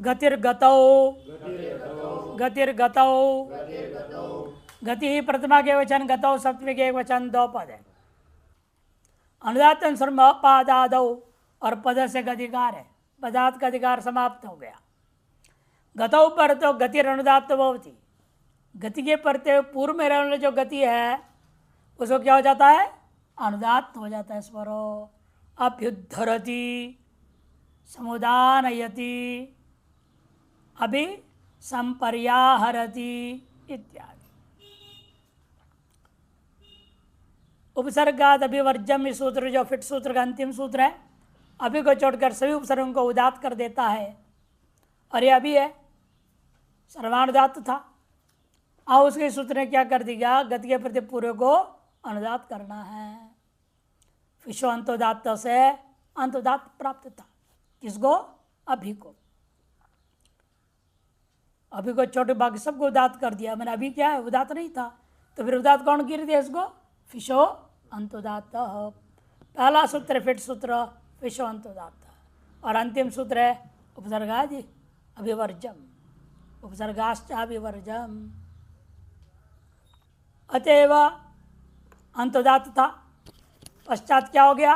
गतिर्गतौ गतिर्गतौ गति ही प्रथमा के वचन, गतौ सप्तमी के एक वचन, दो पद है। अनुदात पादादौ और पद से गतिकार है, पदार्थ का अधिकार समाप्त हो गया। गतौ पर तो गतिर अनुदात भवति, गति के परते पूर्व में रहने जो गति है उसको क्या हो जाता है? अनुदात हो जाता है। स्वरो अभ्युद्धरति समुदानयति अभि संपर्याहरति इत्यादि। उपसर्गाद अभिवर्जम इस सूत्र जो फिट सूत्र का अंतिम सूत्र है, अभी को छोड़कर सभी उपसर्गों को उदात कर देता है। और यह अभी है, सर्वानुदात था। अब उसके सूत्र ने क्या कर दिया? गति के प्रति पूर्व को अनुदात करना है। विश्व अंतोदात से अंतोदात प्राप्त था। किसको? अभी को। अभी को छोटे बाकी सबको उदात कर दिया। मैंने अभी क्या है? उदात नहीं था, तो फिर उदात कौन गिर दिया इसको? फिशो अंतोदात। पहला सूत्र फिट सूत्र फिशो अंतोदात, और अंतिम सूत्र है उपसर्गादि अभिवर्जम, उपसर्गाश्च अभिवर्जम। अतएव अंतोदात था, पश्चात क्या हो गया?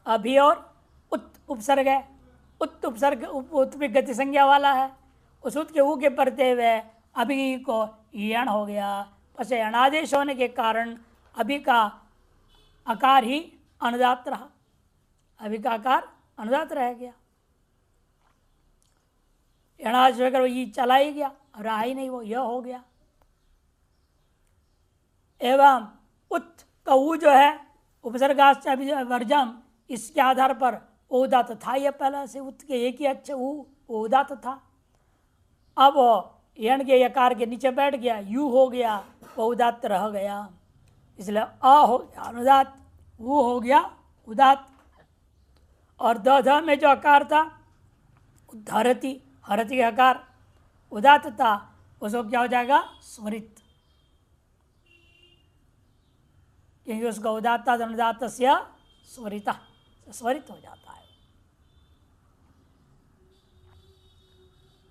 अभी और उत उपसर्ग है। उत उपसर्ग उत भी गति संज्ञा वाला है। उस उत के ऊ के पढ़ते हुए अभी को यण हो गया। पश्चात यणादेश होने के कारण अभी का आकार ही अनुदात रहा। अभी का आकार अनुदात रह गया। यणादेश होकर ये चला ही गया, रहा ही नहीं, वो यह हो गया। एवं उत का ऊ जो है उपसर्गाश्च अभिवर्जम, इसके आधार पर उदात था। यह पहले से उत के एक ही अच्छे उदात था। अब यण के यकार के नीचे बैठ गया, यू हो गया, वो उदात रह गया। इसलिए अ हो गया अनुदात, वो हो गया उदात। और ध में जो आकार था उद्धरति, हरति का आकार उदात था, उसको क्या हो जाएगा? स्वरित, क्योंकि उसका उदात अनुदात स्वरिता, स्वरित हो जाता है।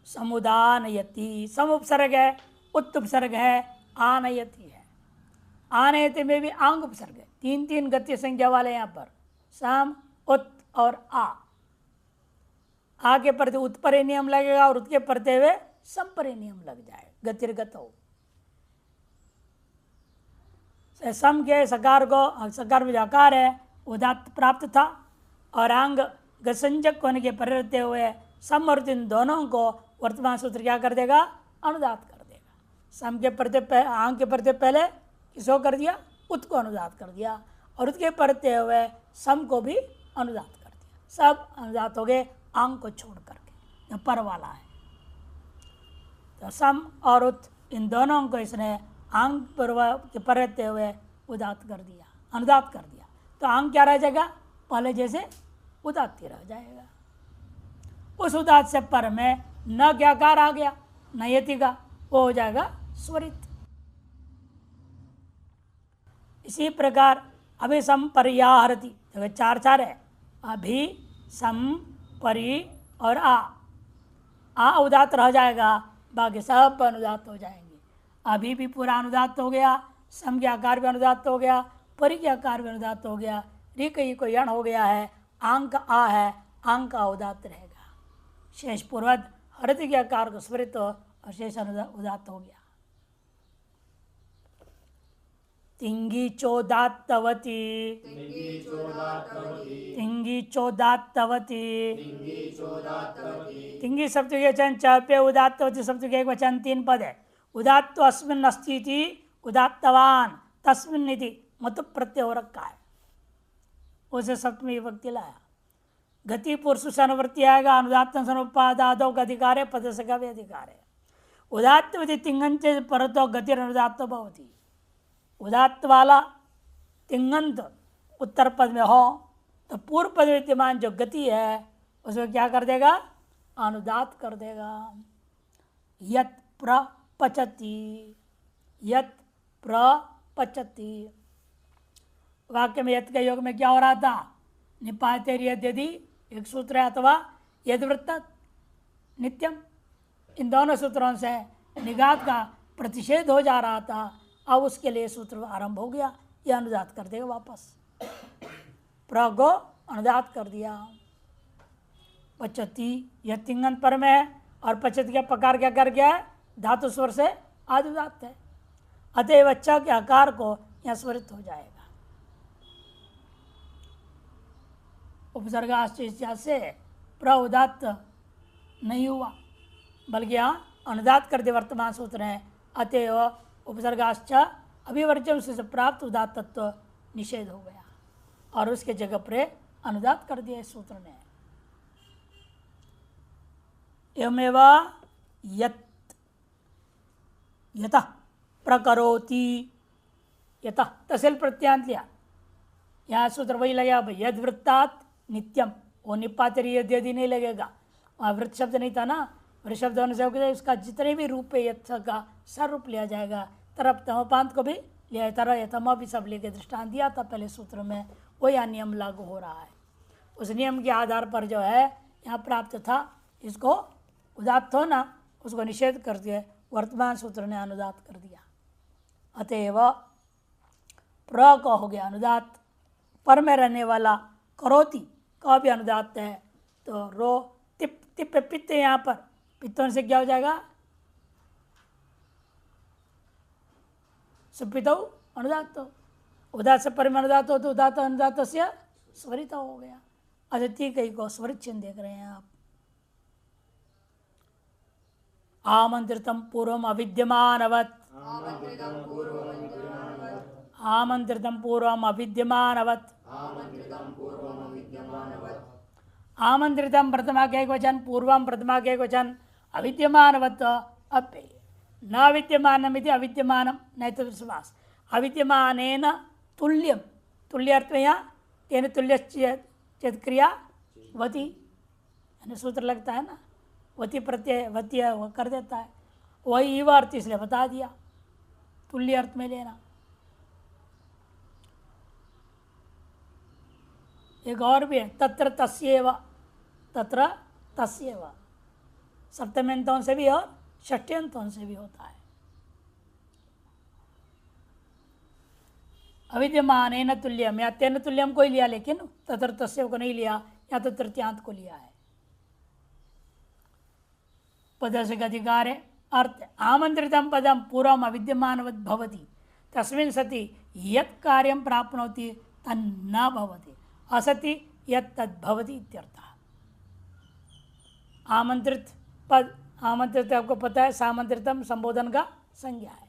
समुदानयति सम उपसर्ग है, उत उपसर्ग है, आनयति है। आनयति में भी आंग उपसर्ग है। तीन तीन गति संख्या वाले यहाँ पर सम, उत और आ के प्रति उत्परे नियम लगेगा और उसके प्रति हुए संपरे नियम लग जाएगा। गतिर्गत हो सम के सकार को, सकार में जो आकार है उदात प्राप्त था, और आंग गसंजक होने के परिवर्ते हुए सम और इन दोनों को वर्तमान सूत्र क्या कर देगा? अनुदात कर देगा। सम के प्रति आंग के प्रति पहले किसको कर दिया? उत को अनुदात कर दिया, और उसके पढ़ते हुए सम को भी अनुदात कर दिया। सब अनुदात हो गए आंग को छोड़ करके, जो पर वाला है। तो सम और उत इन दोनों को इसने आंग के पढ़ते हुए उदात कर दिया, अनुदात कर दिया। तो आंग क्या रह जाएगा? पहले जैसे उदात ही रह जाएगा। उस उदात से पर में न क्या कार आ गया? नयति का, वो हो जाएगा स्वरित। इसी प्रकार अभी संपर्याहरति, चार चार है, अभी सम परि और आ उदात रह जाएगा, बाकी सब अनुदात हो जाएंगे। अभी भी पूरा अनुदात हो गया, सम के आकार भी अनुदात हो गया, परि के आकार भी अनुदात हो गया, रि कई को यण हो गया है, आंक आ है, आंक का उदात रहेगा। शेष पूर्वज हरत के आकार को स्मृत और शेष उदात हो गया। तिंगी चोदात्तवती, तिंगी चोदात्तवती, तिंगी शब्द के वचन चौपे, उदात्तवती शब्द के एक वचन, तीन पद है। उदात्त अस्मिन् अस्ति, उदात्तवान तस्मिन् इति मत प्रत्यय हो रखा है, उसे सप्तमी विभक्ति लाया। गति पुरुष से अनुवृत्ति आएगा, अनुदात्त अनुपादादो का अधिकार है, पद से का भी अधिकार है। उदात्तवती तिंगंत परतो गति अनुदात्त भवति। उदात्त वाला तिंगंत उत्तर पद में हो तो पूर्व पद विद्यमान जो गति है उसमें क्या कर देगा? अनुदात कर देगा। यत प्रपचति, यत प्रपचति। वाक्य में यत के योग में क्या हो रहा था? निपातेर यदि एक सूत्र है, अथवा यदवृत्त नित्यम। इन दोनों सूत्रों से निगात का प्रतिषेध हो जा रहा था, अब उसके लिए सूत्र आरंभ हो गया। यह अनुदात कर देगा वापस, प्र को अनुदात कर दिया। पचती यह तिंगन पर में है और पचत का पकार क्या कर गया है, धातु स्वर से आदुदात है, अतएव अच्छा के आकार को यह स्वरित हो जाएगा। उपसर्गाश्चर्य से प्रउदात नहीं हुआ, बल्कि यहाँ अनुदात कर दे वर्तमान सूत्र है। अतएव उपसर्गाश्च अभिवर्जन से प्राप्त उदात तत्व निषेध हो गया और उसके जगह पर अनुदात कर दिया इस सूत्र ने। एवमेव यतः प्रकरोति, यतः तहसील प्रत्यांत लिया, यहाँ सूत्र वही लगेगा भाई, यद वृत्तात नित्यम, वो निपातरी यदि नहीं लगेगा, वहाँ वृत्त शब्द नहीं था ना, वृत्त शब्द होने से उसका जितने भी रूप है यथ का सर्वरूप लिया जाएगा। तरफ तमोपांत को भी लिया, तरह यथमा भी सब लेके दृष्टांत दिया था पहले सूत्र में, वो यह नियम लागू हो रहा है। उस नियम के आधार पर जो है यहाँ प्राप्त था, इसको उदात्त होना उसको निषेध कर दिया, वर्तमान सूत्र ने अनुदात कर दिया। अतएव प्र का हो गया अनुदात, पर में रहने वाला करोति का भी अनुदात है। तो रो तिप तिप पित्त, यहाँ पर पित्तों से क्या हो जाएगा, सुपित अनुदात, उदात से पर में अनुदात हो तो उदात अनुदात से स्वरित हो गया। अदिति कई को स्वरित चिन्ह देख रहे हैं आप। आमंत्रितम पूर्वम अविद्यमानवत्, आमंत्रितम पूर्वम अविद्यमानवत्, आमंत्रितम प्रथमा के वचन, पूर्वम प्रथमा के वचन, अविद्यमानवत् अपे न विद्यमानमिति अविद्यमानम नहीं तो समास, अविद्यमानेन तुल्यम, तुल्य अर्थ में यहाँ तेन तुल्य चेत क्रिया वती, यानी सूत्र लगता है ना, वती प्रत्यय वती कर देता है, वही युवा अर्थ इसलिए बता दिया, तुल्य अर्थ में लेना। एक और भी है, तत्र तस्येव, तत्र तस्येव, सप्तम्यंतों से भी और षष्ट्यंतों से भी होता है। अविद्यमान तुल्यम, या तेन तुल्यम को ही लिया, लेकिन तत्र तस्येव को नहीं लिया, या तो तृतीयांत को लिया है। पदस्य अधिकार है, अर्थ आमंत्रितम पदम पूर्वम अविद्यमानवत् भवति, तस्मिन् सति यत् कार्यं प्राप्नोति तन्न भवति, असति यत् तद् भवति इत्यर्थः। आमंत्रित पद, आमंत्रित आपको पता है सामंत्रितम संबोधन का संज्ञा है।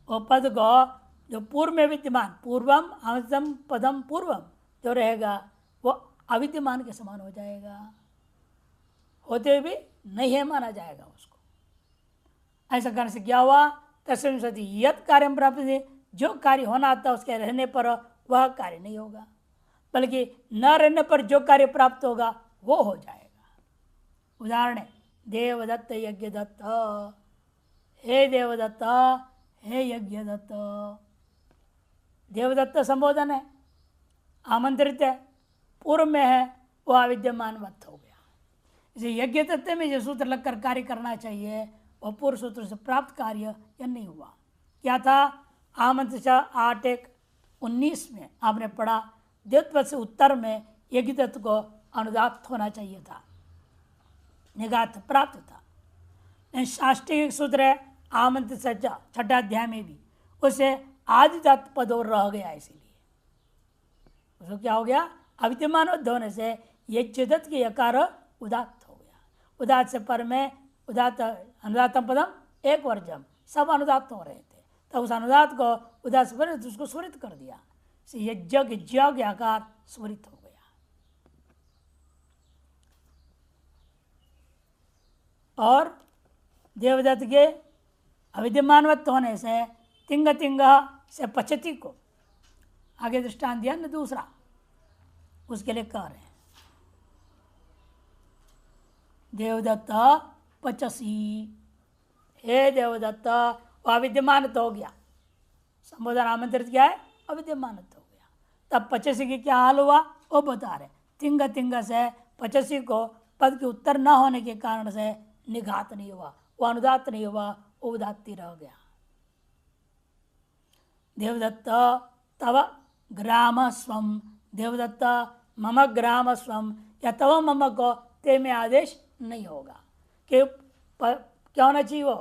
वो पद को जो पूर्व में विद्यमान, पूर्वम आमंत्रितम पदम पूर्वम जो रहेगा वो अविद्यमान के समान हो जाएगा, होते हुए भी नहीं है माना जाएगा उसको। ऐसा करने से क्या हुआ, तस्मिन् सति यत् कार्यं प्राप्यते, जो कार्य होना था उसके रहने पर वह कार्य नहीं होगा, बल्कि न रहने पर जो कार्य प्राप्त होगा वो हो जाएगा। उदाहरण है देवदत्त यज्ञदत्त, हे देवदत्त, हे यज्ञदत्त। देवदत्त संबोधन है, आमंत्रित है, पूर्व में है, वह अविद्यमानवत् हो गया। इसे यज्ञ दत्त में जो सूत्र लगकर कार्य करना चाहिए वह पूर्व सूत्र से प्राप्त कार्य यह नहीं हुआ। क्या था, आमंत्रित 8:19 में आपने पढ़ा, देवत्व से उत्तर में यज्ञ दत्त को अनुदात होना चाहिए था, निगात प्राप्त था। शास्त्रीय सूत्र है आमंत्रित सज्जा 6 अध्याय में भी, उसे आदिदत्त पद और रह गया, इसीलिए उसको क्या हो गया, अविद्यमान होने से यज्ञदत्त के यकार उदात्त हो गया। उदात्त से पर में उदात्त अनुदातम पदम एक वर्जम, सब अनुदात हो रहे थे, तब उस अनुदात को उदात्त से पर उसको स्वरित कर दिया, यज्ञ के आकार स्वरित हो गया। और देवदत्त के अविद्यमानवत्व होने से तिंग तिंग से पचती को आगे दृष्टांत दिया न दूसरा, उसके लिए कह रहे हैं देवदत्त पचसी, हे देवदत्त, वो अविद्यमानत हो गया, संबोधन आमंत्रित क्या है, अविद्यमानत हो गया। तब पचसी की क्या हाल हुआ वो बता रहे, तिंग तिंग से पचसी को पद के उत्तर न होने के कारण से निघात नहीं हुआ, वो अनुदात नहीं हुआ, वो उदात्ती रह गया। देवदत्त तव ग्राम स्वम, देवदत्त मम ग्राम स्वम, या तव मम को ते में आदेश नहीं होगा। कि क्या होना चाहिए वो,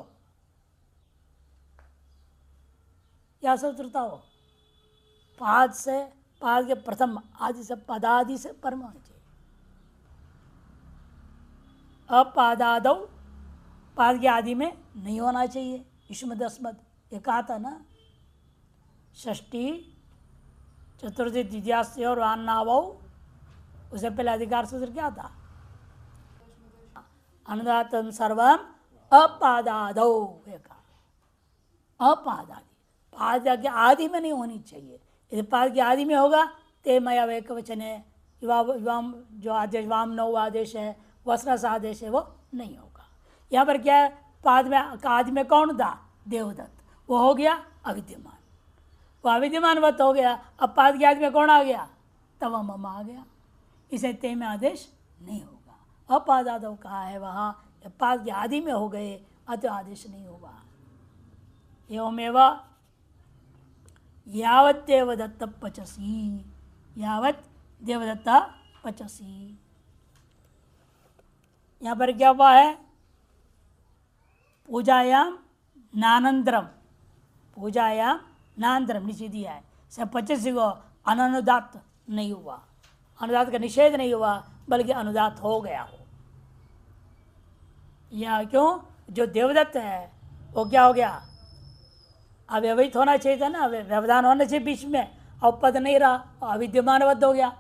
क्या सूत्रता हो, पाद से, पाद के प्रथम आदि से, पदादि से परम होना चाहिए। अपादादौ, पाद के आदि में नहीं होना चाहिए। युष्मद अस्मद ये कहा था ना, षष्ठी चतुर्थी द्वितीयास्ति और अन्नावौ, उससे पहले अधिकार सूत्र क्या था, अनुदातम सर्वम अपादादौ, अपादादि, पाद के आदि में नहीं होनी चाहिए। यदि पाद के आदि में होगा ते मया एक वचन है, युवाम जो आदेश वाम नौ आदेश है, वसरस आदेश है, वो नहीं होगा। यहाँ पर क्या है, पाद में आदि में कौन था, देवदत्त, वो हो गया अविद्यमान, वो अविद्यमानवत हो गया। अब पाद के आदि में कौन आ गया, तव मम आ गया, इसे ते में आदेश नहीं होगा। अपादादव कहा है वहाँ, पाद के आदि में हो गए अतः आदेश नहीं होगा। एवमेव यावत् देवदत्त पचसी, यावत् देवदत्त पचसी, यहाँ पर क्या हुआ है, पूजायाम नानंतरम, पूजायाम नानंतरम नीचे दिया है, से 25 को अनुदात नहीं हुआ, अनुदात का निषेध नहीं हुआ, बल्कि अनुदात हो गया हो। या क्यों, जो देवदत्त है वो क्या हो गया, अव्यवहित होना चाहिए था ना, व्यवधान होना चाहिए बीच में, और पद नहीं रहा, अविद्यमानवत हो गया।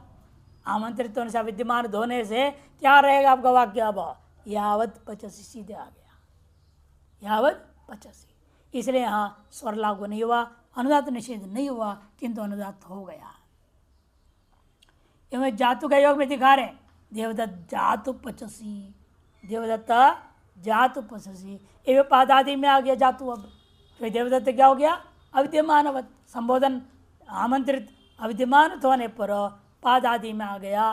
आमंत्रित होने से, अविद्यमान होने से क्या रहेगा आपका वाक्य, अब यावत 85 सीधे आ गया, यावत 85, इसलिए यहाँ स्वर लागू नहीं हुआ, अनुदात निषेध नहीं हुआ, किंतु अनुदात हो गया। एवं जातु का योग में दिखा रहे, देवदत्त जातु 85, देवदत्त जातु 85, एवं पादादि में आ गया जातु। अब फिर देवदत्त क्या हो गया, अविद्यमानवत, संबोधन आमंत्रित अविद्यमान होने पर पाद आदि में आ गया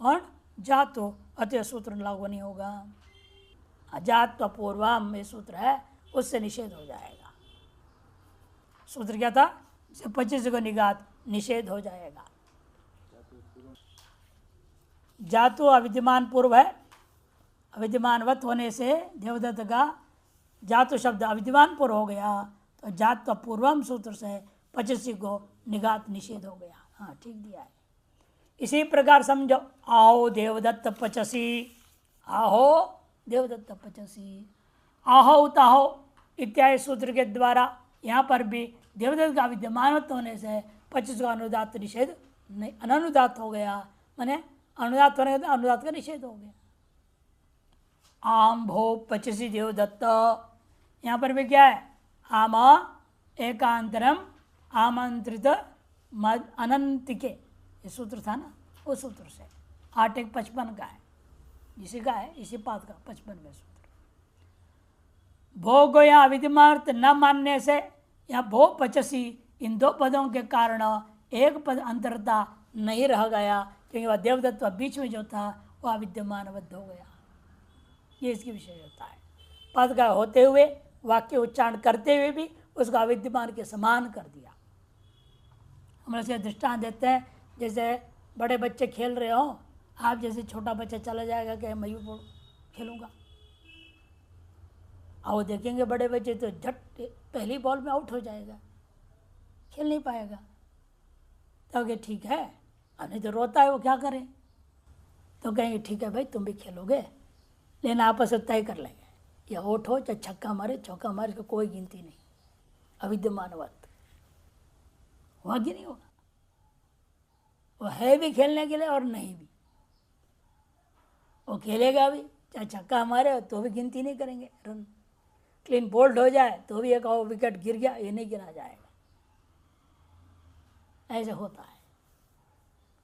और जातो, अतः सूत्र लागू नहीं होगा। अजात पूर्वम ये सूत्र है, उससे निषेध हो जाएगा। सूत्र क्या था, 25 को निगात निषेध हो जाएगा। जातु अविद्यमान पूर्व है, अविद्यमानवत होने से देवदत्त का जातु शब्द अविद्यमान पूर्व हो गया, तो जात पूर्वम सूत्र से 25 को निगात निषेध हो गया। हाँ ठीक दिया है। इसी प्रकार समझो, आओ देवदत्त 85, आहो देवदत्त 85, आहो उताहो इत्यादि सूत्र के द्वारा यहाँ पर भी देवदत्त का विद्यमानत्व होने से 25 का अनुदात निषेध नहीं, अनुदात हो गया, माने अनुदात होने का अनुदात का निषेध हो गया। आम भो 25 देवदत्त, यहाँ पर भी क्या है, आम एकांतरम आमंत्रित मद अनंतिके, ये सूत्र था ना, उस सूत्र से 8:1:55 का है, इसी का है, इसी पाद का 55वें सूत्र। भोग यहाँ विद्यमार्थ न मानने से यहाँ भो 85 इन दो पदों के कारण एक पद अंतरता नहीं रह गया, क्योंकि वह देवदत्त बीच में जो था वह विद्यमानबद्ध हो गया। ये इसकी विशेषता है। पद का होते हुए, वाक्य उच्चारण करते हुए भी उसको अविद्यमान के समान कर दिया। हम लोग दृष्टांत देते हैं, जैसे बड़े बच्चे खेल रहे हो, आप जैसे छोटा बच्चा चला जाएगा कि मैं यूँ खेलूँगा, और वो देखेंगे बड़े बच्चे तो झट पहली बॉल में आउट हो जाएगा, खेल नहीं पाएगा। तो कहे ठीक है, अब नहीं तो रोता है वो क्या करें, तो कहेंगे ठीक है भाई तुम भी खेलोगे, लेकिन आपस में तय कर लेंगे, या आउट हो चाहे छक्का मारे चौका मारे, इसको कोई गिनती नहीं, अविद्यमानवत हुआ कि नहीं होगा। वो है भी खेलने के लिए और नहीं भी, वो खेलेगा भी, चाहे छक्का मारे तो भी गिनती नहीं करेंगे रन, क्लीन बोल्ड हो जाए तो भी एक और विकेट गिर गया ये नहीं गिना जाएगा, ऐसे होता है।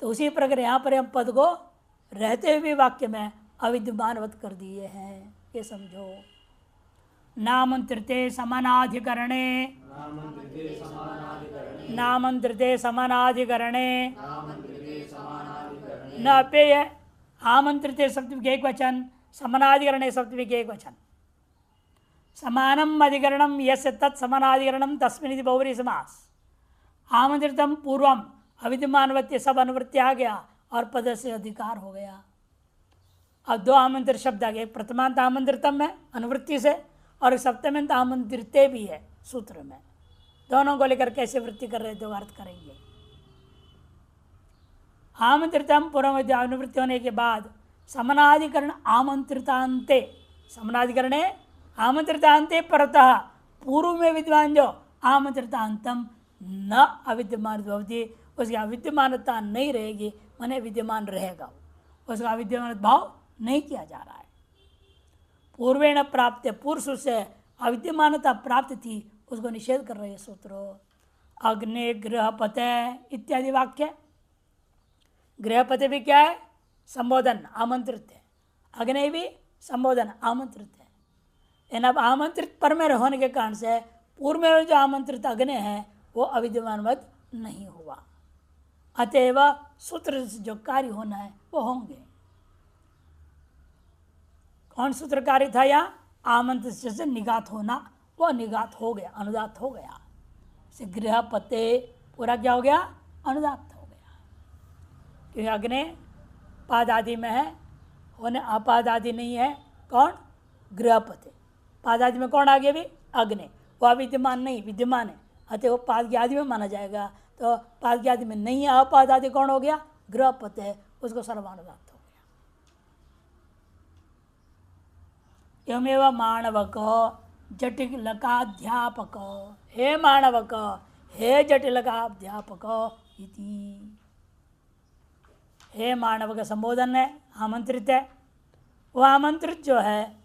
तो उसी प्रकार यहाँ पर हम पद को रहते हुए भी वाक्य में अविद्यमानवत कर दिए हैं, ये समझो। नामंत्रिते समानाधिकरणे, नामंत्रिते समानाधिकरणे न अपेय आमंत्रित सप्तमी के एक वचन, समनाधिकरण सप्तमी के एक वचन। समानम अधिकरणम यस्य तत् समानाधिकरणम तस्मिन् बहुव्रीहि समास। आमंत्रितम पूर्वम अविद्यमानवत्य सब अनुवृत्ति आ गया और पद से अधिकार हो गया। अब दो आमंत्रित शब्द आ गए, प्रथमांत आमंत्रितम है अनुवृत्ति से और सप्तमांत आमंत्रिते भी है सूत्र में। दोनों को लेकर कैसे वृत्ति कर रहे दो अर्थ करेंगे। आमंत्रितम पूर्व अनुवृत्ति होने के बाद समनाधिकरण आमंत्रितांते, समनाधिकरण आमंत्रितांते परतः पूर्व में विद्वान जो आमंत्रितांतम न अविद्यमान भवति, उसकी अविद्यमानता नहीं रहेगी, माने विद्यमान रहेगा, उसका अविद्यमान भाव नहीं किया जा रहा है। पूर्वेण प्राप्त, पूर्व से अविद्यमानता प्राप्त थी उसको निषेध कर रहे सूत्र। अग्नि गृहपते इत्यादि वाक्य। गृहपति भी क्या है? संबोधन आमंत्रित है। अग्नि भी संबोधन आमंत्रित है। लेकिन अब आमंत्रित पर में होने के कारण से पूर्व में जो आमंत्रित अग्नि है वो अविद्यमानवत नहीं हुआ, अतएव सूत्र से जो कार्य होना है वो होंगे। कौन सूत्र कार्य था? यहाँ आमंत्रित से निगात होना, वो निगात हो गया, अनुदात हो गया। से गृहपते पूरा क्या हो गया? अनुदात हो गया, क्योंकि अग्नि पाद आदि में है, होने अपाद आदि नहीं है। कौन? गृहपते। पाद आदि में कौन आ गया? भी अग्नि, वो अविद्यमान नहीं विद्यमान है, अतः वो पाद के आदि में माना जाएगा। तो पाद के आदि में नहीं है, अपाद आदि कौन हो गया? गृहपते, उसको सर्वानुदात हो गया। एवमेव माणवक जटिलकाध्यापक, हे माणवक, हे जटिलकाध्यापक इति। हे माणवक संबोधन है, आमंत्रित है। वो आमंत्रित जो है,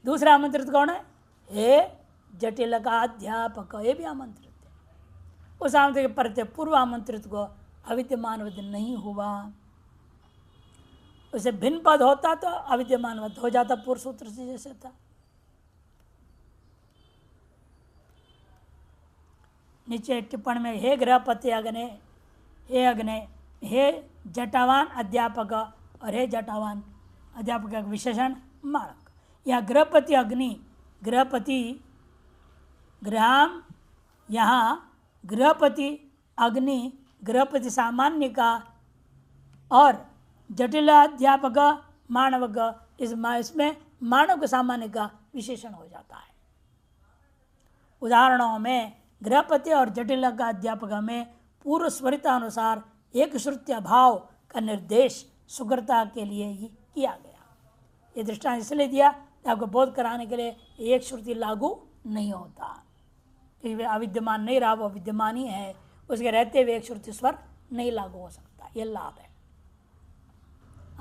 दूसरा आमंत्रित कौन है? हे जटिलकाध्यापक, ये भी आमंत्रित है। उस आमंत्रित के परते पूर्व आमंत्रित को अविद्यमानवत नहीं हुआ। उसे भिन्न पद होता तो अविद्यमानवत हो जाता, पूर्व सूत्र से जैसे था। नीचे टिप्पणी में हे गृहपति अग्नि, हे अग्नि, हे जटावान अध्यापक और हे जटावान अध्यापक का विशेषण माणक। यह गृहपति अग्नि, गृहपति गृहाम, यहाँ गृहपति अग्नि, गृहपति सामान्य का और जटिलाध्यापक मानवक, इसमें मानव सामान्य का विशेषण हो जाता है। उदाहरणों में गृहपति और जटिल का अध्यापक में पूर्व स्वरिता अनुसार एक श्रुत्य भाव का निर्देश सुग्रता के लिए ही किया गया। ये दृष्टांत इसलिए दिया कि आपको बोध कराने के लिए एक श्रुति लागू नहीं होता, क्योंकि अविद्यमान नहीं रहा, वो विद्यमान ही है, उसके रहते हुए एक श्रुति स्वर नहीं लागू हो सकता। ये लाभ है।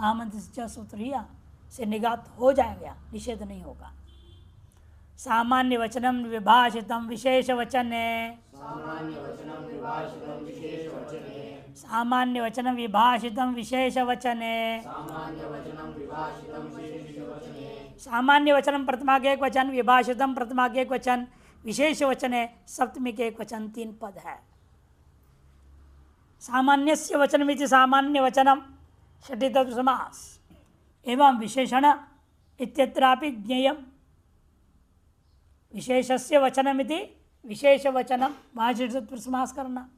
आमंत्रित सूत्रिया से निगात हो जाएगा, निषेध नहीं होगा। सामान्य वचनम विभाषितम विशेष वचन है, सामान्य वचनम विभाषितम विशेष वचन है। सामान्य वचनम प्रथमा के एक वचन, विभाषितम प्रथमा के एक वचन, विशेष वचन है सप्तमी के एक वचन, 3 पद है। सामान्यस्य वचनमिति सामान्य वचनम षठी तत्व समास एवं विशेषण इत्यत्रापि ज्ञेयम्। विशेषस्य वचनमिति विशेष वचनम, वहाँ षठी तत्व समास करना।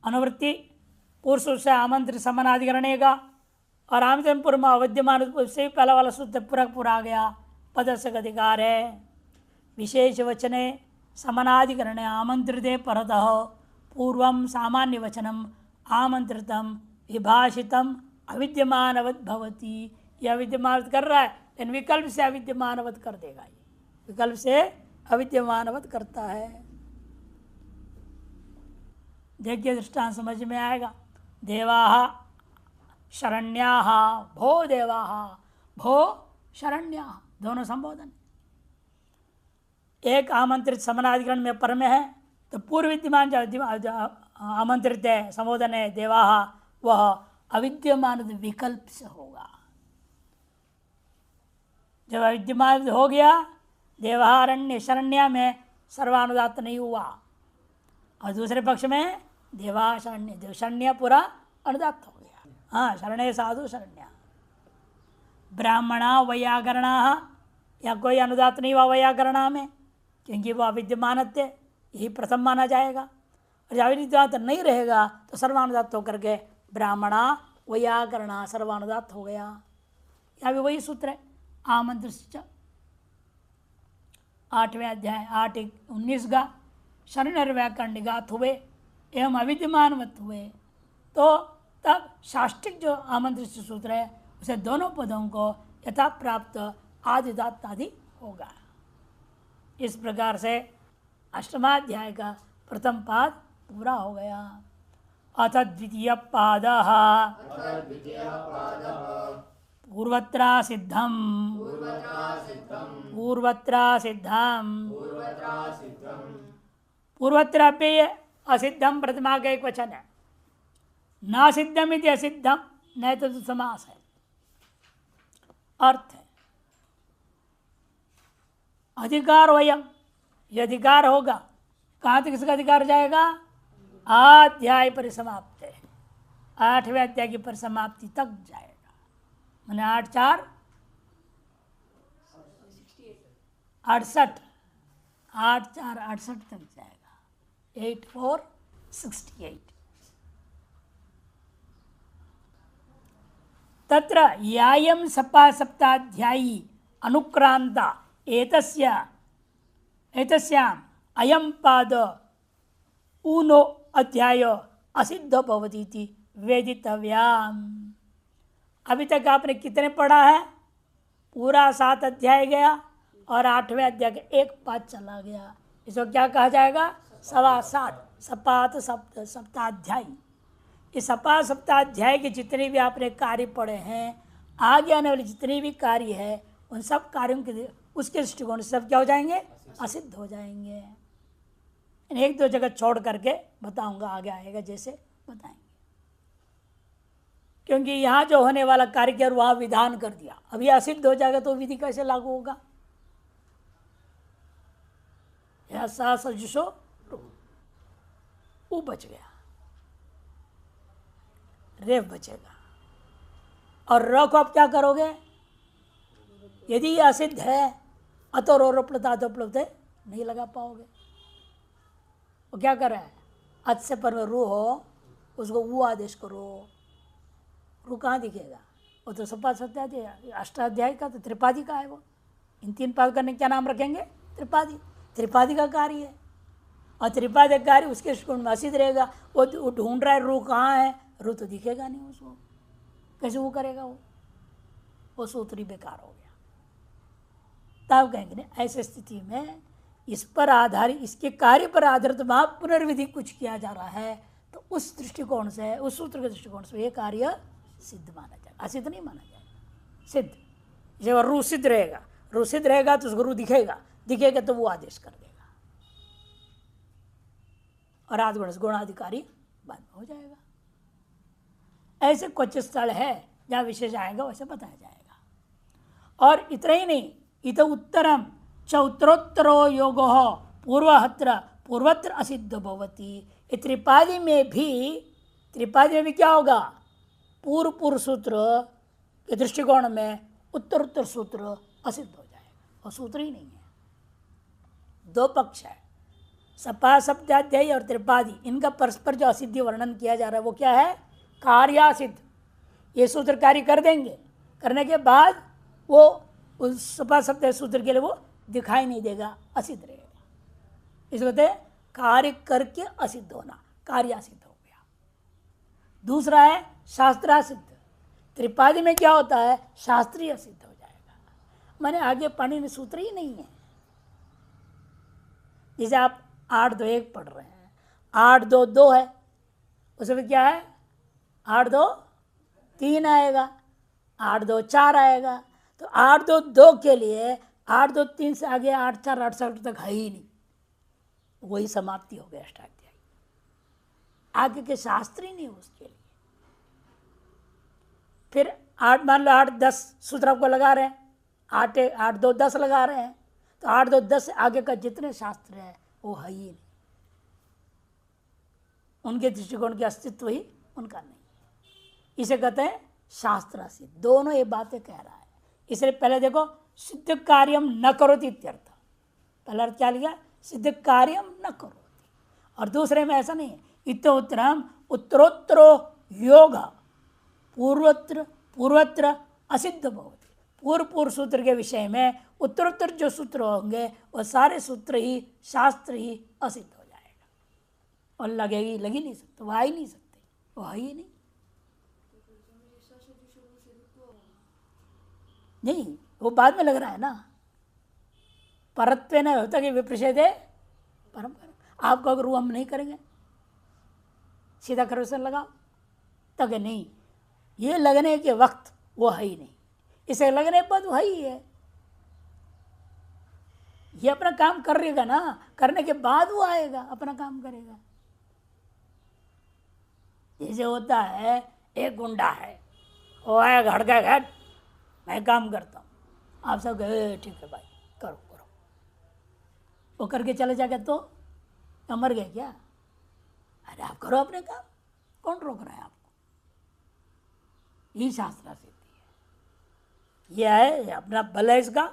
अनुवृत्ति पूर्व से आमंत्रित समानाधिकरणेगा और आमंत्रण पूर्व अविद्यमान से पहला वाला सूत्र पूरा आ गया, पद से अधिकार है। विशेष वचने समानाधिकरणे आमंत्रिते परतः पूर्वं सामान्य वचनम आमंत्रितम विभाषितम अविद्यमानवत भवति। यह विद्यमानवत कर रहा है, लेकिन विकल्प से अविद्यमानवत कर देगा। ये विकल्प से अविद्यमानवत करता है। देखिए दृष्टांत समझ में आएगा। देवाः शरण्याः, भो देवाः, भो शरण्याः, दोनों संबोधन। एक आमंत्रित समानाधिकरण में पर में है तो पूर्व विद्यमान जो आमंत्रित है संबोधन है देवाः, वह अविद्यमान विकल्प से होगा। जब अविद्यमान हो गया देवारण्य शरण्या में सर्वानुदात नहीं हुआ, और दूसरे पक्ष में देवाशरण्य, देवशरण्य पूरा अनुदात हो गया। हाँ, शरणे साधु शरण्या। ब्राह्मणा वैयाकरणा, या कोई अनुदात नहीं हुआ वैयाकरणा में, क्योंकि वह अविद्यमानत्व यही प्रथम माना जाएगा। और जब अविद्यमानत नहीं रहेगा तो सर्वानुदात होकर के ब्राह्मणा वैयाकरणा सर्वानुदात हो गया। यहाँ भी वही सूत्र है। आमंत्रित 8वें अध्याय 8:19 का शरण व्याकरण निगात हुए एवं अविद्यमानवत हुए, तो तब शास्त्रिक जो आमंत्रित सूत्र है उसे दोनों पदों को यथा प्राप्त आदिदात आदि होगा। इस प्रकार से अष्टमाध्याय का प्रथम पाद पूरा हो गया। अथ द्वितीय पाद पूर्वत्रा सिद्धम पूर्वत्रा पे असिद्धम प्रतिमा का एक वचन है। ना सिद्धम इति असिद्धम न तो समास है। अर्थ है अधिकार वयम, ये अधिकार होगा। कहाँ तक इसका अधिकार जाएगा? अध्याय परिसमाप्त है, 8वें अध्याय की परिसमाप्ति तक जाएगा। मैंने 8×4 68, 8×4 68 तक जाएगा। 8×4 68। तत्र यायम सपा सप्ताध्यायी अनुक्रांता एतस्याम अयम पाद ऊनो अध्याय असिद्ध भवतीति वेदितव्याम। अभी तक आपने कितने पढ़ा है? पूरा 7 अध्याय गया और 8वें अध्याय का एक पाद चला गया। इसको क्या कहा जाएगा? 7.25 सपात सप्ताध्यायी। इस सपा सप्ताध्याय के जितने भी आपने कार्य पढ़े हैं, आगे आने वाले जितने भी कार्य है, उन सब कार्यों के उसके दृष्टिकोण से सब क्या हो जाएंगे? असिद्ध हो जाएंगे। 1-2 जगह छोड़ करके बताऊंगा, आगे आएगा जैसे बताएंगे। क्योंकि यहाँ जो होने वाला कार्य किया वहाँ विधान कर दिया, अब ये असिद्ध हो जाएगा तो विधि कैसे लागू होगा? यह सा सजुषो वो बच गया, रेव बचेगा। और र को आप क्या करोगे? यदि ये असिद्ध है अतो रो प्लुत नहीं लगा पाओगे। वो क्या कर रहा है? अच से पर रू हो, उसको वो आदेश करो। रू कहाँ दिखेगा? वो तो सपा सत्याध्याय अष्टाध्याय का तो त्रिपादी का है। वो इन 3 पाद करने क्या नाम रखेंगे? त्रिपादी। त्रिपादी का कार्य है और त्रिपादी कार्य उसके दृष्टिकोण में असिद्ध रहेगा। वो ढूंढ रहा है रू कहाँ है, रू तो दिखेगा नहीं उसको, कैसे वो करेगा? वो सूत्र ही बेकार हो गया। तब कहेंगे नहीं, ऐसी स्थिति में इस पर आधारित, इसके कार्य पर आधारित वहाँ पुनर्विधि कुछ किया जा रहा है, तो उस दृष्टिकोण से, उस सूत्र के दृष्टिकोण से ये कार्य सिद्ध माना जाएगा, असिद्ध नहीं माना जाएगा। सिद्ध जब रू सिद्ध रहेगा, रू सिद्ध रहेगा तो उसको रू दिखेगा, दिखेगा तो वो आदेश कर देगा और आदगुण गुणाधिकारी बंद हो जाएगा। ऐसे कुछ स्थल है जहाँ विशेष आएगा, वैसे बताया जाएगा। और इतना ही नहीं, इत उत्तरम च उत्तरोत्तरो योगो पूर्वहत्र पूर्वत्र असिद्ध भवति। त्रिपादी में भी क्या होगा? पूर्व सूत्र के दृष्टिकोण में उत्तर सूत्र असिद्ध हो जाएगा, और सूत्र ही नहीं है। 2 पक्ष है, सपा सप्ताध्यायी और त्रिपादी। इनका परस्पर जो असिद्धि वर्णन किया जा रहा है वो क्या है? कार्यासिद्ध। ये सूत्र कार्य कर देंगे, करने के बाद वो उस सपा सप्ताह सूत्र के लिए वो दिखाई नहीं देगा, असिद्ध रहेगा। इसको कहते हैं कार्य करके असिद्ध होना, कार्यासिद्ध हो गया। दूसरा है शास्त्रासिद्ध। त्रिपादी में क्या होता है? शास्त्रीय सिद्ध हो जाएगा। मैंने आगे पानी में सूत्र ही नहीं है। जैसे आप 8-2-1 पढ़ रहे हैं, 8-2-2 है, उसमें क्या है? 8-2-3 आएगा, 8-2-4 आएगा। तो 8-2-2 के लिए 8-2-3 से आगे 8-4-8 तक है ही नहीं, वही समाप्ति हो गया अष्टाध्यायी। आगे के शास्त्र ही नहीं उसके लिए। फिर 8 मान लो 8-10 सूत्र आपको लगा रहे हैं, 8-2-10 लगा रहे हैं, तो 8-2-10 से आगे का जितने शास्त्र है वो है ही नहीं, उनके दृष्टिकोण के अस्तित्व ही उनका नहीं। इसे कहते हैं शास्त्र सिद्ध। दोनों ये बातें कह रहा है। इसलिए पहले देखो, सिद्ध कार्यम न करोति इत्यर्थ। पहला अर्थ क्या लिखा? सिद्ध कार्यम न करोति। और दूसरे में ऐसा नहीं है, इतोत्तरम उत्तरोत्तरो योग पूर्वत्र असिद्ध भवति। पूर्व सूत्र के विषय में उत्तरोत्तर जो सूत्र होंगे वह सारे सूत्र ही, शास्त्र ही असिद्ध हो जाएगा। और लग ही नहीं सकते, वह आ ही नहीं सकते, वह ही नहीं, वो बाद में लग रहा है ना। परत्वे न होता कि विप्रषेदे परम। आपको अगर वो हम नहीं करेंगे, सीधा करवसन लगाओ, तक नहीं, ये लगने के वक्त वो है ही नहीं, इसे लगने पर वो है ही है। ये अपना काम कर रहेगा ना, करने के बाद वो आएगा, अपना काम करेगा। जैसे होता है, एक गुंडा है, वो आएगा, हड़का घट, मैं काम करता हूँ, आप सब गए ठीक है भाई करो करो, वो करके चले जाके तो मर गए क्या? अरे आप करो अपने काम, कौन रोक रहा है आपको? ये शास्त्र सिद्धि है। ये है अपना बल है, इसका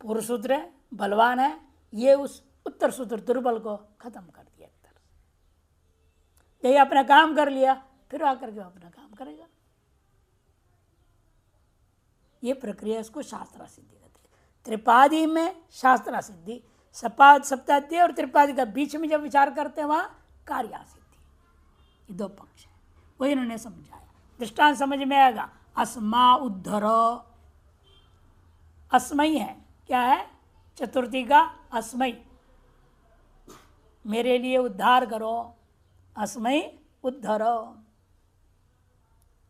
पूर्व सूत्र है, बलवान है, ये उस उत्तर सूत्र दुर्बल को खत्म कर दिया एक तरह से। यही अपना काम कर लिया, फिर आकर के अपना काम करेगा। ये प्रक्रिया, इसको शास्त्र सिद्धि कहते हैं। त्रिपादी में शास्त्र सिद्धि, सप्ताध्याय और त्रिपादी का बीच में जब विचार करते हैं वहाँ कार्य सिद्धि। ये दो पक्ष है, वही इन्होंने समझाया। दृष्टांत समझ में आएगा। अस्मा उद्धरो, अस्मयी है, क्या है? चतुर्थी का अस्मयी, मेरे लिए उद्धार करो, अस्मयी उद्धरो।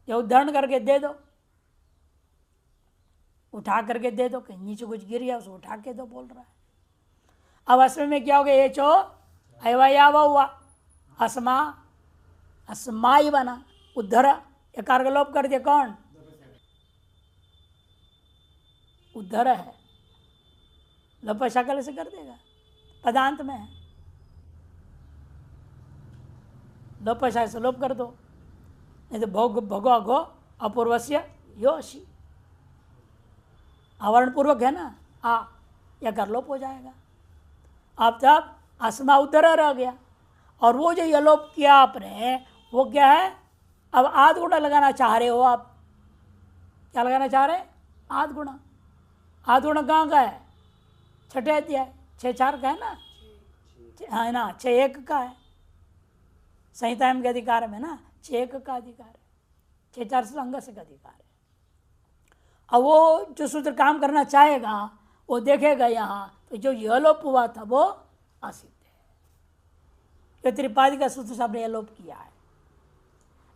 ये उद्धरण करके दे दो, उठा करके दे दो, कहीं नीचे कुछ गिर गया उसको उठा के दो, बोल रहा है। अब अस्मय में क्या हो गया? ये चो अयवायावा हुआ, अस्मा अस्माई बना, उद्धर एकार का लोप कर दिया, कौन? उद्धर है, लोप शकल से कर देगा, पदांत में है, लोप शाय से लोप कर दो, नहीं तो भोग भगो अघो अपूर्वस्य योशी, आवरण पूर्वक है ना, आ या कर लोप हो जाएगा। अब तब अस्मा उद्धर रह गया, और वो जो यलोप किया आपने वो क्या है? अब आध गुणा लगाना चाह रहे हो आप। क्या लगाना चाह रहे हैं? आध गुणा। आध गुणा कहाँ का है? छठे अध्याय 6:4 का है ना, है ना, 6:1 का है, संहिता के अधिकार में ना 6:1 का अधिकार है, 6:4 से अंगस का अधिकार है। अब वो जो सूत्र काम करना चाहेगा वो देखेगा यहाँ, तो जो यलोप हुआ था वो असिद्ध है। ये त्रिपादी का सूत्र सबने यलोप किया है,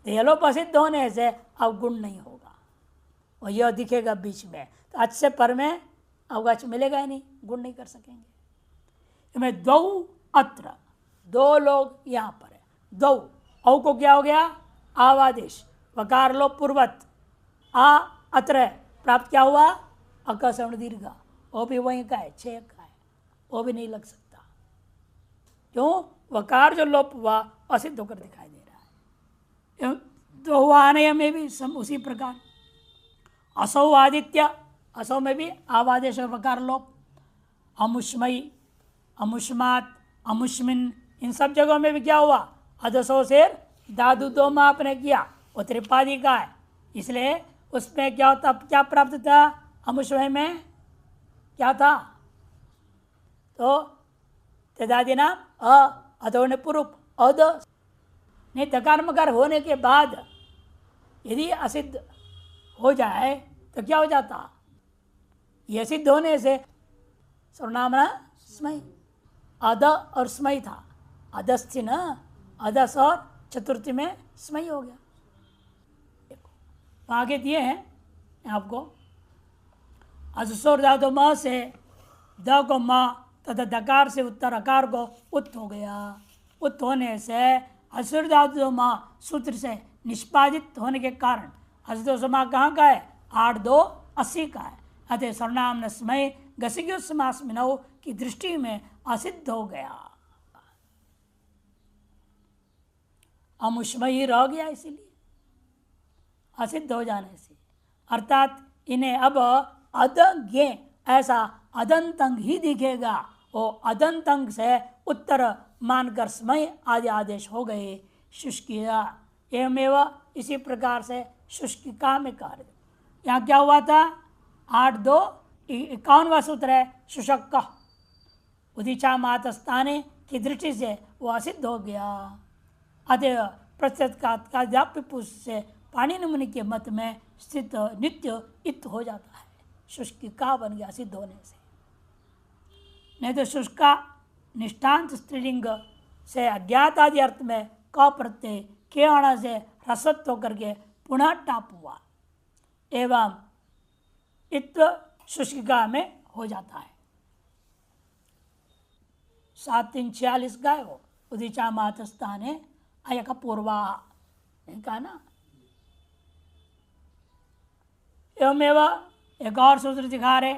तो यलोप असिद्ध होने से अब गुण नहीं होगा, और यह दिखेगा बीच में, तो अच्छे पर में अवकाश मिलेगा ही नहीं, गुण नहीं कर सकेंगे। में दो अत्र, दो लोग यहाँ पर है, दो औ को क्या हो गया? आवादेश, वकार लोप पूर्वत, आ अत्र प्राप्त क्या हुआ? अकसवर्ण दीर्घा, वो भी वहीं का है, 6 का है, वो भी नहीं लग सकता। क्यों? वकार जो लोप हुआ असिद्ध होकर दिखाई दे रहा है। तो आनय में भी उसी प्रकार, असौ आदित्य, असौ में भी आवादेश और वकार लोप, अमुष्मयी, अमुष्मात, अमुष्मिन, इन सब जगहों में भी क्या हुआ? अदसो से दादू दो में आपने किया, वो त्रिपादी का है, इसलिए उसमें क्या होता? क्या प्राप्त था? अमुष्मय में क्या था? तो तेदादि नाम अधो ने पूर्व अद, नहीं दकार मकार होने के बाद यदि असिद्ध हो जाए तो क्या हो जाता? ये सिद्ध होने से सर्वनाम स्मय, अद और स्मय था, अदस थी ना, अदस और चतुर्थी में स्मय हो गया। देखो आगे दिए हैं आपको, अजसोर धातु म से द को म तथा दकार से उत्तर अकार को उत्त हो गया। उत्त होने से असुर धातु म सूत्र से निष्पादित होने के कारण असदो समा कहाँ का है? 8:2:80 का है, अतः सर्वनाम स्मय गसिग्यो समास मिनव की दृष्टि में असिद्ध हो गया, अमुष्मयी रह गया। इसीलिए असिद्ध हो जाने से, अर्थात इन्हें अब अदज्ञ ऐसा अदंतंग ही दिखेगा। वो अदंतंग से उत्तर मानकर समय आदि आदेश हो गए। शुष्किया एवमेव, इसी प्रकार से शुष्किका में कार्य। यहाँ क्या हुआ था? 8-2 51वां सूत्र है शुशक्क, उदिचा मातस्थाने की दृष्टि से वो असिद्ध हो गया। अतः प्रत्येक से पाणिनि मुनि के मत में स्थित नित्य इत हो जाता है, शुष्किका बन गया सिद्ध होने से। नहीं तो शुष्का निष्ठांत स्त्रीलिंग से अज्ञात आदि अर्थ में क प्रत्यय के आना से ह्रस्वत्व करके पुनः टाप हुआ एवं इत्व शुष्किका में हो जाता है। 7-3-46 गाय हो उदिचा मातस्थाने अयक पूर्वा कहा ना। एवमेव एक और सूत्र दिखा रहे,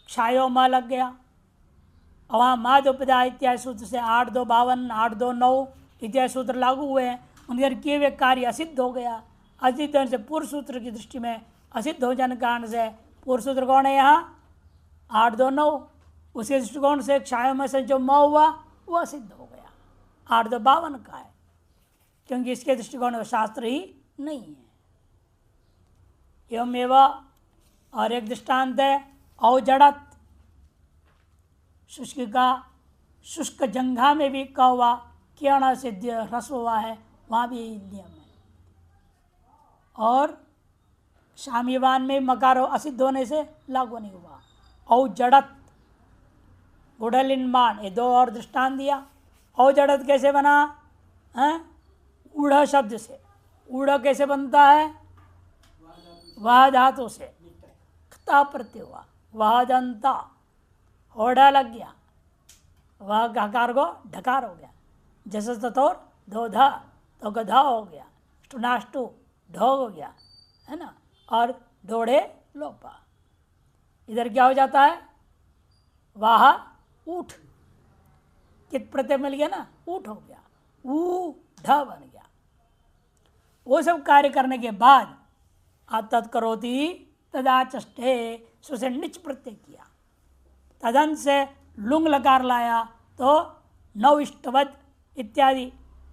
क्षायो म लग गया। वहाँ माधोपदा इत्यादि सूत्र से 8-2-52 8-2-9 इत्यादि सूत्र लागू हुए हैं। उनके किए हुए कार्य असिद्ध हो गया। असिद्ध होने से पूर्व सूत्र की दृष्टि में असिद्ध हो जाने के कारण से पूर्व सूत्र कौन है यहाँ? 8-2-9। उसी दृष्टिकोण से क्षाय में से जो म हुआ वो असिद्ध हो गया। 8-2-52 का है, क्योंकि इसके दृष्टिकोण में शास्त्र ही नहीं है। एवमेव और एक दृष्टांत है औजड़त, शुष्किका शुष्क जंघा में भी का हुआ किरण सिद्ध ह्रस्व हुआ है, वहाँ भी यही नियम है। और शामीवान में मकार असिद्ध होने से लागू नहीं हुआ। औजड़त गुड़लिनमान, ये 2 और दृष्टांत दिया। औजड़त कैसे बना है? ऊढ़ शब्द से। ऊढ़ कैसे बनता है? वह धातु से खता प्रत्यय हुआ, वह दंता होड़ा लग गया, वह गकार को ढकार हो गया। जैसे तथोर धोधा तो गधा हो गया, स्टुनाष्टु ढोग हो गया, है ना। और ढोड़े लोपा, इधर क्या हो जाता है? वाह ऊठ, कित प्रत्यय मिल गया ना, ऊठ हो गया, ऊ ढ बन गया। वो सब कार्य करने के बाद तत्करोति तदा चष्टे सुसे निच प्रत्यय किया, तदंत से लुंग लकार लाया तो नविष्टवत इत्यादि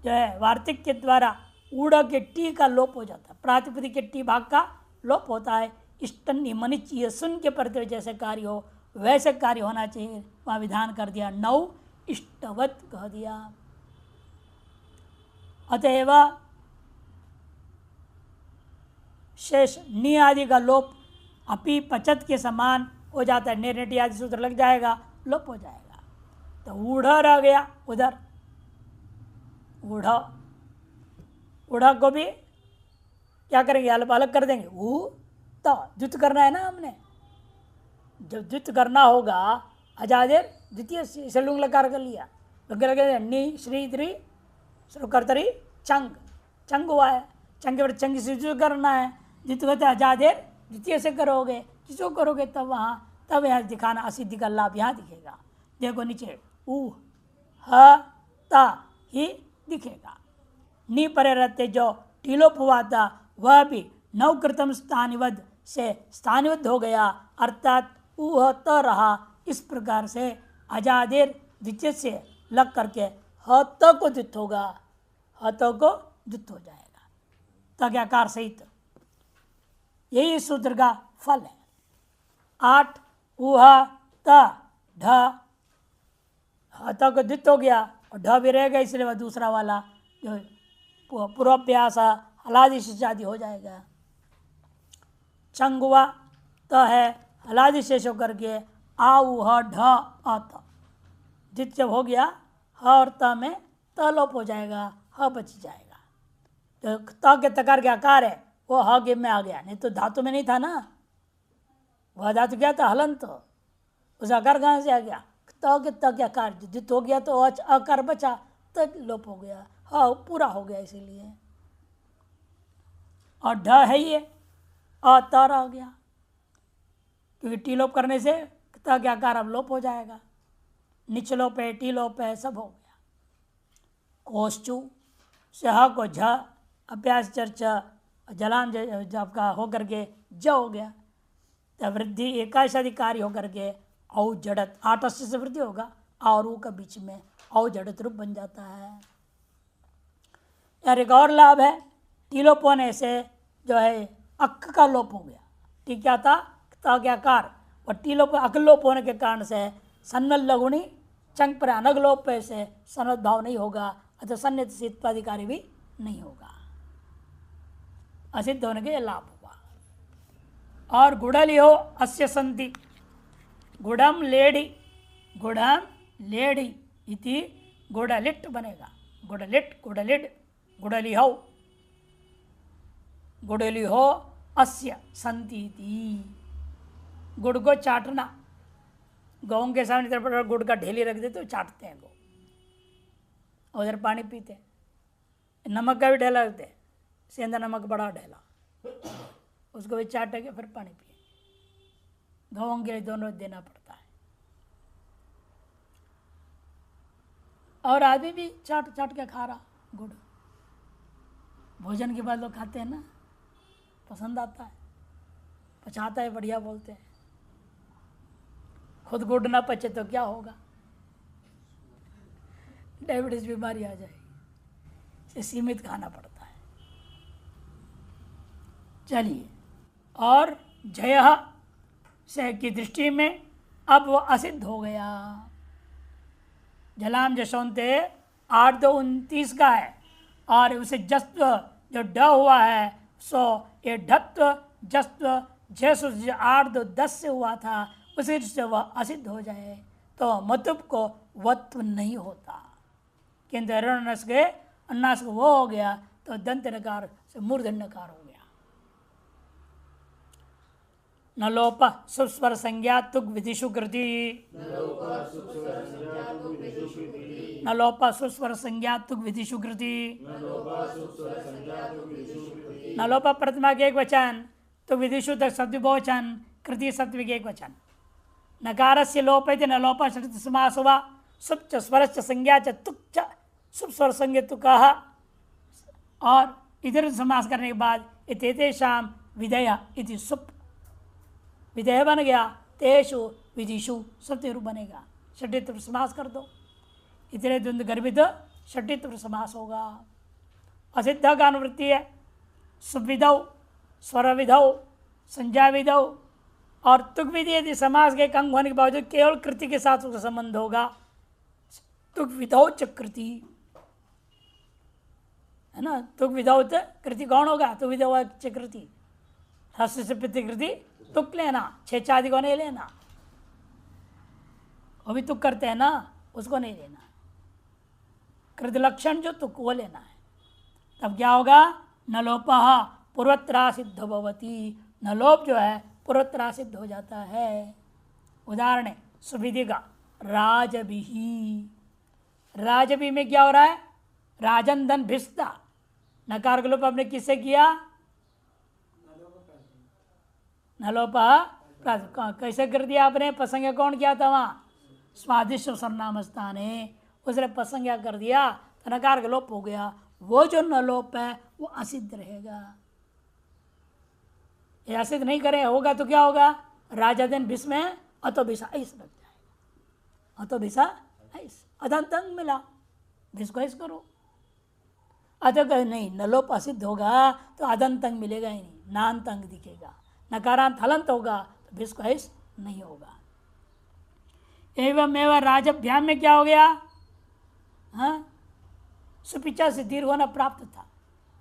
जो है वार्तिक के द्वारा ऊढ़ के टी का लोप हो जाता है, प्रातिपदिक के टी भाग का लोप होता है। इष्टन्नी मनिच ये सुन के प्रत्यय जैसे कार्य हो वैसे कार्य होना चाहिए, वहाँ विधान कर दिया, नव इष्टवत कह दिया। अतएव शेष नी आदि का लोप अपी पचत के समान हो जाता है, नेरेटी आदि सूत्र लग जाएगा, लोप हो जाएगा। तो ऊढ़ रह गया उधर, ऊढ़ ऊढ़ को भी क्या करेंगे? अलग अलग कर देंगे। ऊ तो द्वित करना है ना हमने, जब द्वित करना होगा अजादेर द्वितीय से लुंग लकार कर लिया, लगे नी श्री द्रि कर्तरी चंग, चंग हुआ है, चंग के बाद चंग से द्वित करना है। द्वित कहते अजादेर द्वितीय से करोगे, किसको करोगे तब वहाँ, तब यहाँ दिखाना असिद्धि का लाभ यहाँ दिखेगा। देखो नीचे ऊ ह ता ही दिखेगा। नी परे रहते जो टीलोप हुआ था वह भी नवकृतम स्थानिवद से स्थानिवद हो गया, अर्थात ऊह त रहा। इस प्रकार से अजादेर द्वितीय से लग करके ह त को द्वित होगा, ह त को द्वित हो जाएगा, तज्ञाकार सहित। यही सूत्र का फल है। 8 ऊह त ढ, ह त को द्वित हो गया और ढ भी रहेगा, इसलिए वह दूसरा वाला जो पूर्वाभ्यास हलादि शेषादि हो जाएगा। चंगुआ त है, हलादि शेष होकर के आ ऊ ह ढ अत, जित जब हो गया ह और त में त लोप हो जाएगा, ह बच जाएगा। तो त के तकार के आकार है वो ह के में आ गया, नहीं तो धातु में नहीं था ना, वह धातु क्या था? हलंत, उस आकार कहाँ से आ गया? त के त के आकार जित हो गया तो आकार बचा, त लोप हो गया, ह पूरा हो गया इसीलिए। और ढ है ये, अ त रह गया, क्योंकि टी लोप करने से त के आकार अब लोप हो जाएगा, निच लोप है, टी लोप है, सब हो गया। कोश्चु से ह को झ, अभ्यास चर्चा जलाम जब का होकर के ज हो गया, तो वृद्धि एकाशाधिकारी होकर के औ जड़त आटस्य से वृद्धि होगा और ऊ का बीच में औ जड़त रूप बन जाता है। यार एक और लाभ है, टीलोप होने से जो है अक का लोप हो गया। ठीक क्या था, ताग्याकार, और टीलोप अकलोप होने के कारण से सन्नल लघुणी चंग पर अनगलोप से सन्नत भाव नहीं होगा, अतः सन्नित सिद्धाधिकारी भी नहीं होगा, असिद्ध होने के लाभ हुआ। और गुड़लियो अस्य संति, गुड़म लेडी, गुड़म लेडी इति गुड़लिट बनेगा, गुड़लिट गुड़लिड गुड़लिहो, गुड़लिहो अस्य संति इति। गुड़ को चाटना, गौ के सामने तरफ गुड़ का ढेली रख देते तो चाटते हैं गौ, उधर पानी पीते हैं। नमक का भी ढेला रखते हैं, सेंधा नमक बड़ा ढेला, उसको भी चाटेंगे फिर पानी पिए। गौ के लिए दोनों देना पड़ता है। और आदमी भी चाट चाट के खा रहा गुड़, भोजन के बाद लोग खाते हैं ना, पसंद आता है, पचाता है, बढ़िया बोलते हैं। खुद गुड़ ना पचे तो क्या होगा, डायबिटीज बीमारी आ जाएगी, इसे सीमित खाना पड़ता है। चलिए, और जय से की दृष्टि में अब वो असिद्ध हो गया। जलाम जशोंते 8-2-29 का है, और उसे जस्त्व जो ड हुआ है सो ये ढत्व जस्त्व जैसो 8-2-10 से हुआ था, उसी से वह असिद्ध हो जाए तो मतुप को वत्व नहीं होता, किंतु रणस के अन्नास को वो हो गया तो दंत नकार से मूर्धन्य नकार हो गया। न लोप सुस्वर संज्ञा तुग विधिषु कृति, न लोप सुस्वर संज्ञा तुग विधिषु कृति, न लोप प्रतिमा के एक वचन, तो विधिषु तक शब्द बहुवचन, कृति सत्व के एक वचन। नकार से लोप है न लोप षष्ठ समास हुआ, सुप च स्वर संज्ञा च तुक च सुप स्वर संज्ञा तुका, और इधर समास करने के बाद इतेतेषाम विधेय इति सुप विधेय बन गया, तेषु विधिषु सत्य रूप बनेगा, षटित्व समास कर दो, इतने द्वंद्व गर्भित षटित्व समास होगा। असिद्ध का अनुवृत्ति है सुविधौ स्वर विधौ संज्ञा विधौ, और तुक विधि यदि समास के अंग होने के बावजूद केवल कृति के साथ उसका संबंध होगा, तुक विधौ च कृति है ना, तुक विधौ च कृति कौन होगा, तुक विधौ च कृति, ह्रस्व से कृति तुक लेना, छेचादि को नहीं लेना, वो भी तुक करते हैं ना, उसको नहीं लेना, कृत लक्षण जो तुक वो लेना है। तब क्या होगा, न लोपः पूर्वत्रा सिद्ध भवती, न लोप जो है पूर्वत्रा सिद्ध हो जाता है। उदाहरण है सुविधि का राजभिही, राजभी में क्या हो रहा है, राजन धन भिस्ता, नकार का लोप आपने किससे किया, नलोपा कैसे कर दिया आपने, प्रसंग कौन किया था वहाँ, स्वादिष्ट सर्वनाम स्थाने, उसने प्रसंग कर दिया तो नकार का लोप हो गया, वो जो नलोप है वो असिद्ध रहेगा। ये असिद्ध नहीं करे होगा तो क्या होगा, राजा दिन भिस में अतो भिसा ऐस लग जाएगा, अतो भिसा ऐस अदंतंग मिला, भिस को ऐस करो, अतः नहीं नलोप असिद्ध होगा तो अदंतंग मिलेगा ही नहीं, नान्तंग दिखेगा, नकारांत हलंत होगा तो भिस को ऐस नहीं होगा। एवं एवं राजभ्याम में क्या हो गया, हाँ सुपिचा से दीर्घ होना प्राप्त था,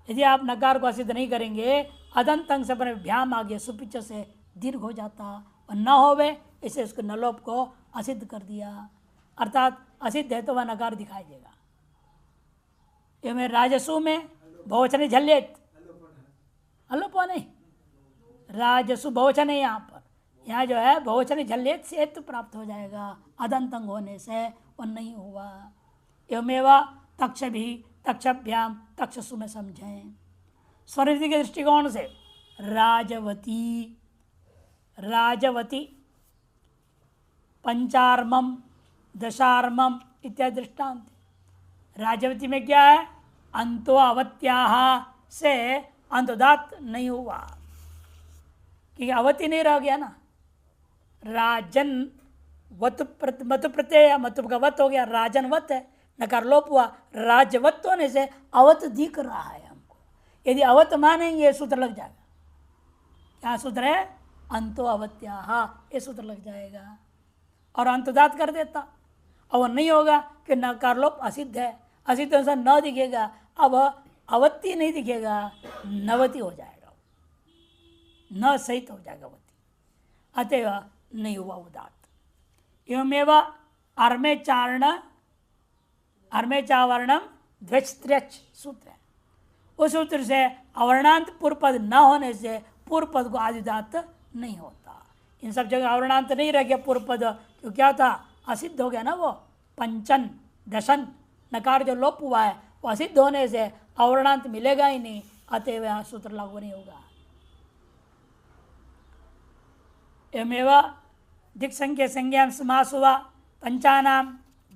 यदि आप नकार को असिद्ध नहीं करेंगे अदंतंग से अपने भ्याम आ गया, सुपिचा से दीर्घ हो जाता और न होवे, इसे उसको नलोप को असिद्ध कर दिया, अर्थात असिद्ध है तो वह नकार दिखाई देगा। एवं राजसु में बहुवचन झल्लेत, अलोपो नहीं, राजसु बहुवचन है यहाँ पर, यहाँ जो है बहुवचन झल्लेत से हेतु प्राप्त हो जाएगा, अदंतंग होने से वो नहीं हुआ। एवमेवा तक्ष भी तक्षभ्याम तक्षसु में समझें। स्वरविधि के दृष्टिकोण से राजवती, राजवती पंचार्मम दशार्मम इत्यादि दृष्टांत। राजवती में क्या है, अंतो अवत्याह से अंतोदात नहीं हुआ, क्योंकि अवति नहीं रह गया ना। राजन मतु प्रत्यय, मतु का वत हो गया, राजन वत है, नकार लोप हुआ, राजवत होने से अवत दिख रहा है हमको। यदि अवत मानेंगे सूत्र लग जाएगा। क्या सूत्र है? अंतो अवत्या, ये सूत्र लग जाएगा और अंतदात कर देता। और नहीं होगा कि नकार लोप असिद्ध है, असिद्ध अनुसार न दिखेगा, अब अवत्ती नहीं दिखेगा, नवती हो जाएगा, न सहित हो जाएगा अवती, अतएव नहीं हुआ उदात। एवमेव अर्मेचावर्णम द्व्यच सूत्र है। उस सूत्र से अवर्णांत पूर्व पद न होने से पूर्व पद को आदिदात नहीं होता। इन सब जगह अवर्णांत नहीं रह गया पूर्व पद, क्यों क्या था? असिद्ध हो गया ना वो। पंचन दशन नकार जो लोप हुआ है वो असिद्ध होने से अवर्णांत मिलेगा ही नहीं, अतएव यहाँ सूत्र लागू नहीं होगा। एवमेव दिक् संख्या संज्ञा समास हुआ, पंचानाम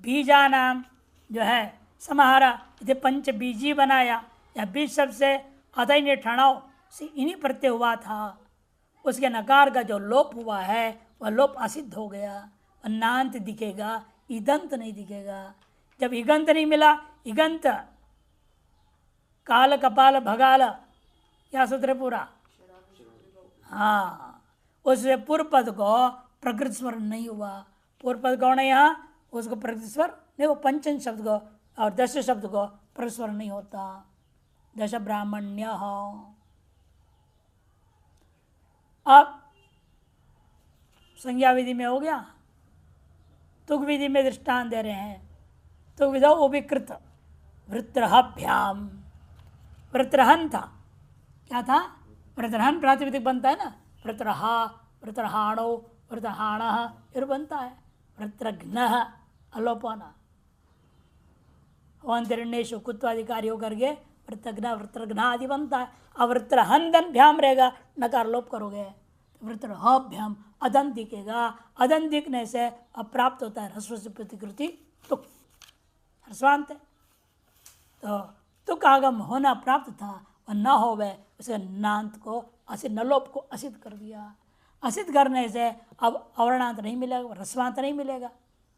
बीजानाम जो है समाहारा, इसे पंच बीजी बनाया, या बीज शब्द से अतः ठणाव से इन्हीं प्रत्यय हुआ था। उसके नकार का जो लोप हुआ है वह लोप असिद्ध हो गया, नांत दिखेगा, इदंत नहीं दिखेगा। जब इगंत नहीं मिला, इगंत काल कपाल भगाल, क्या सूत्र पूरा? हाँ, उससे पूर्व पद को प्रकृति स्वर नहीं हुआ। पूर्व पद कौन है यहाँ? उसको प्रकृति स्वर नहीं, वो पंचन शब्द को और दश शब्द को प्रकृति स्वर नहीं होता। दश ब्राह्मण्य हो। अब संज्ञा विधि में हो गया, तुक विधि में दृष्टांत दे रहे हैं। तुक विधो वो भी कृत वृत्रहभ्याम, वृत्रहन था, क्या था? वृत्रहन प्रातिपदिक बनता है ना, वृत्रहा, वृत्रहाणो, वृत्रहाण फिर बनता है वृत्रघ्न, अलोपना अंतरिणेशु कुत्वाधिकारी होकर के वृत्रघ्न वृत्रघ्न आदि बनता है। अब वृत्रहन धन भ्याम रहेगा, नकार लोप करोगे तो वृत्रहभ्याम अदन दिखेगा। अदन दिखने से अब प्राप्त होता है ह्रस्व से प्रतिकृति तुक, ह्रस्वांत है। तो तुक आगम होना प्राप्त था और न हो गए, उसे नांत को असिद्ध, नलोप को असिद्ध कर दिया। असिद्ध करने से अब अवर्णांत नहीं मिलेगा, ह्रस्वांत नहीं मिलेगा,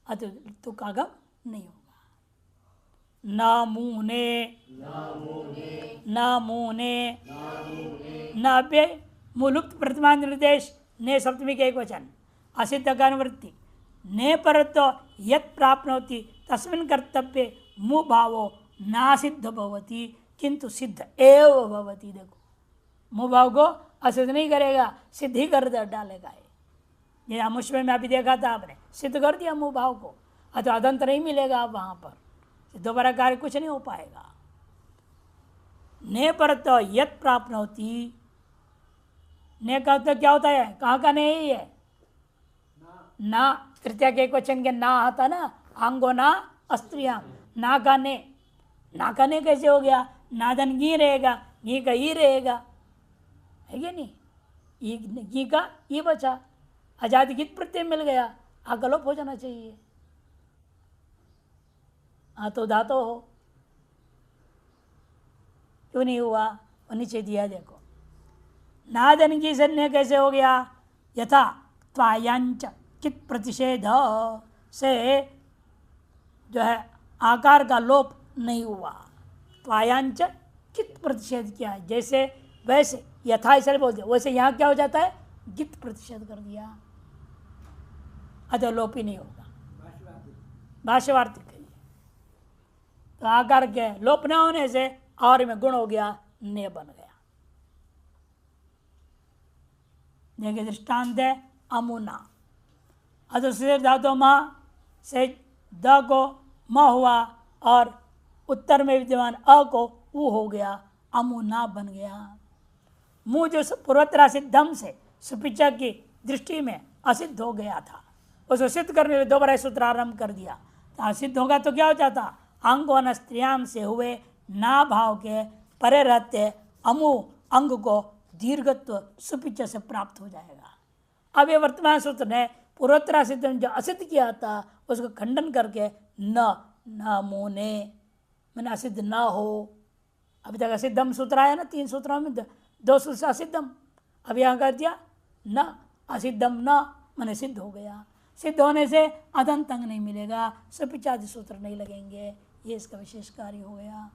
अतः तुक आगम नहीं होगा। नामूने नामूने नाभ्य मूलुक्त प्रतिमान निर्देश ने सप्तमी के एक वचन असिद्ध का अनुवृत्ति ने परतो यत् प्राप्नोति तस्मिन् कर्तव्ये मु भावो नासिद्ध भवति किंतु सिद्ध एव भवति। देखो, मु भाव को असिद्ध नहीं करेगा, सिद्ध ही कर डालेगा। ये अमुष्म में अभी देखा था आपने, सिद्ध कर दिया मु भाव को, अतः अदंत नहीं मिलेगा। आप वहां पर दोबारा कार्य कुछ नहीं हो पाएगा। ने परतो यत् प्राप्नोति, ने का तो क्या होता है? कहाँ का नहीं है? ना, तृतीया के एक वचन के ना आता ना, आंगो ना अस्त्रिया, ना का ने, ना का ने कैसे हो गया? नादन घी रहेगा, घी का ही रहेगा, है क्या नहीं? घी का ये बचा, आजाद गीत प्रत्यय मिल गया, आकलोप हो जाना चाहिए। तो धातो हो, क्यों नहीं हुआ? वो नीचे दिया देखो, नादन की सन्य कैसे हो गया? यथा त्वायांच चित प्रतिषेध से जो है आकार का लोप नहीं हुआ, त्वायांच चित प्रतिषेध किया है, जैसे वैसे यथा ऐसे बोलते, वैसे यहाँ क्या हो जाता है? गित प्रतिषेध कर दिया, अतः लोप ही नहीं होगा। भाष्यवार्तिक तो आकार के लोप न होने से और में गुण हो गया, ने बन गया। देखिए दृष्टांत है अमुना, अधुसिर धातु म से द को म हुआ और उत्तर में विद्यमान अ को उ हो गया, अमुना बन गया। मुँह जो पूर्वोत्तरा सिद्धम से सुपिचा की दृष्टि में असिद्ध हो गया था, उसको सिद्ध करने के लिए दोबारा सूत्र आरंभ कर दिया। तो असिद्ध होगा तो क्या हो जाता? अंगोन स्त्रियाम से हुए ना भाव के परे रहते अमु अंग को दीर्घत्व सुपिच से प्राप्त हो जाएगा। अब ये वर्तमान सूत्र ने पूर्वोत्तरा सिद्ध में जो असिद्ध किया था उसको खंडन करके न मुने मैंने असिद्ध न हो, अभी तक असिद्धम सूत्र आया ना, 3 सूत्रों में 2 सूत्र से असिद्धम, अब यहाँ कर दिया न असिद्धम, न मैंने सिद्ध हो गया। सिद्ध होने से अदंत अंग नहीं मिलेगा, सपिचादि सूत्र नहीं लगेंगे, ये इसका विशेष कार्य हो गया।